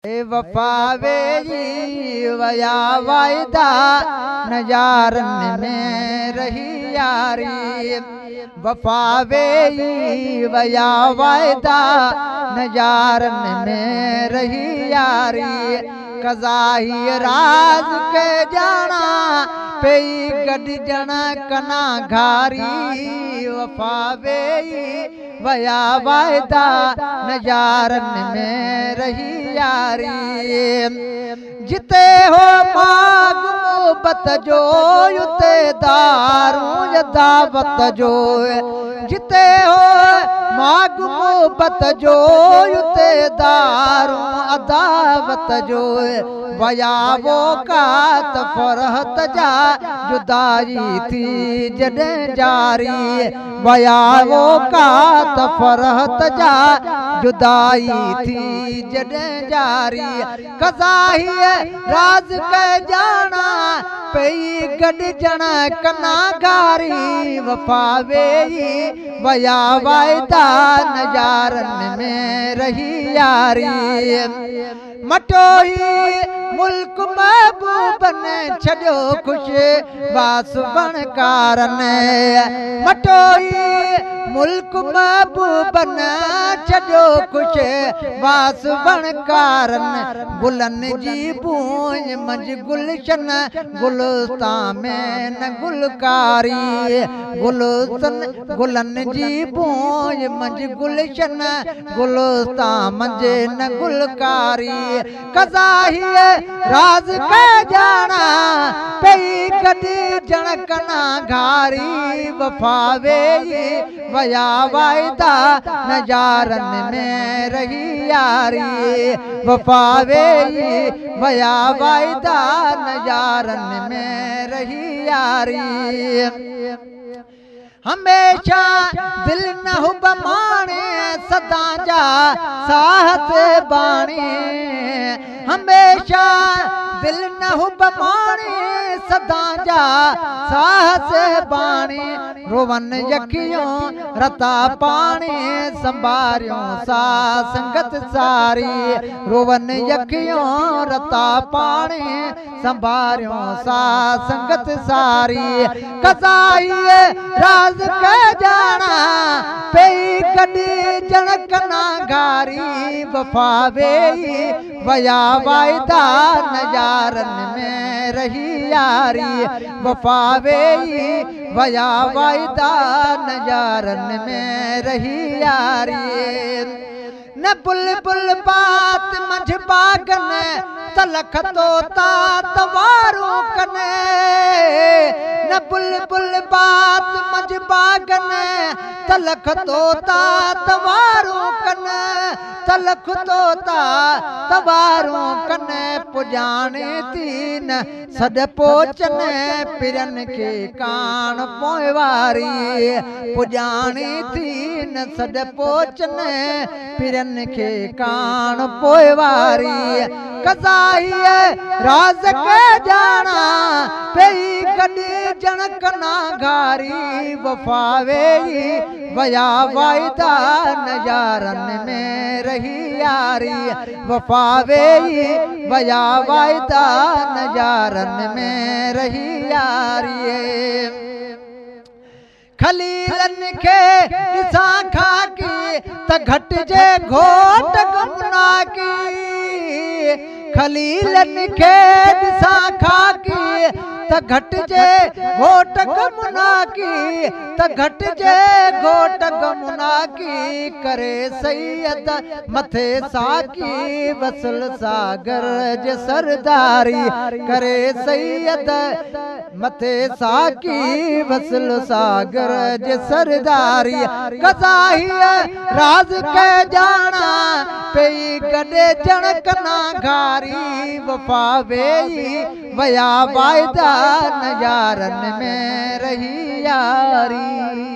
वफा वेई वया वायदा नजारन में रही यारी। वफा वेई वया वायदा नजारन में रही यारी। कज़ाही राज के जाना पेई गॾिजण कना घारी। वफा वेई वया वायदा नजारन में रही यारी। जिते हो माग मोहब्बत जो उते दारू दावत जो। जिते हो माग मोहब्बत जो उते दारू अदावत जो। वया वो कात फरहत जा जुदाई थी जॾहिं जारी। वया वो कात फरहत जा जुदाई थी जॾहिं जारी। कज़ाही राज के जाना पेई गॾिजण कना घारी। वफा वेई वया वायदा नजारन में रही यारी। मटोई मुल्क महबूबन छॾियो ख़ुशि वास बणकारन। मटोई मुल्क महबूबन छॾियो ख़ुशि वास बणकारन। गुलनि जी बूंज मंझि गुलशन गुलस्तां में न गुलकारी। गुलनि जी बूंज मंझि गुलशन गुलस्तां मंझि न गुलकारी। कज़ाही राज के जाना पेई गॾिजण कना घारी। वफा वेई वया वायदा नजारन में रही यारी। वफा वेई वया वायदा नजारन में रही यारी। हमेशा दिल न हुब माणे सदा जा साहत बाणी। हमेशा दिल न हुब माणे सदा जा साहस बाणी। रोवन यखियों रता पाणी संभारियों सा संगत सारी। रोवन यखियों रता पाणी संभारियों सा संगत सारी। कज़ाही राज के जाना पेई गॾिजण कना घारी। वफा वेई वया वायदा नजारन में रही यारी। वफा वेई वया वायदा नजारन में रही यारी। न बुलबुल बात मंझि बागन तलख तोता तवारू कने। न बुलबुल बात मंझि बागन तलख तोता तवारू कने। तलख तोता तवारू कने पुॼाणे थी न सॾ पोचन पिरन खे कान पोइवारी। पुॼाणे थी न सॾ पोचन पिरन खे कान पोइवारी। कज़ाही राज के जाना पेई गॾिजण कना घारी। वफा वेई वया वायदा नजारन में रही यारी। वफा वेई वया वायदा नजारन में रही यारी। खलीलन खे ॾिसां खाकी त घटिजे घोट गमुना की। खलीलन खे ॾिसां खाकी त घटिजे घोट गमुना की। त घटिजे घोट गमुना की। करे सैयद मथे साकी वसल सागर जे सरदारी। करे सैयद मथे साकी वसल सागर जे सरदारी। कज़ाही राज के जाना पेई गॾिजण कना घारी। वफा वेई वया वायदा नजारन में रही यारी।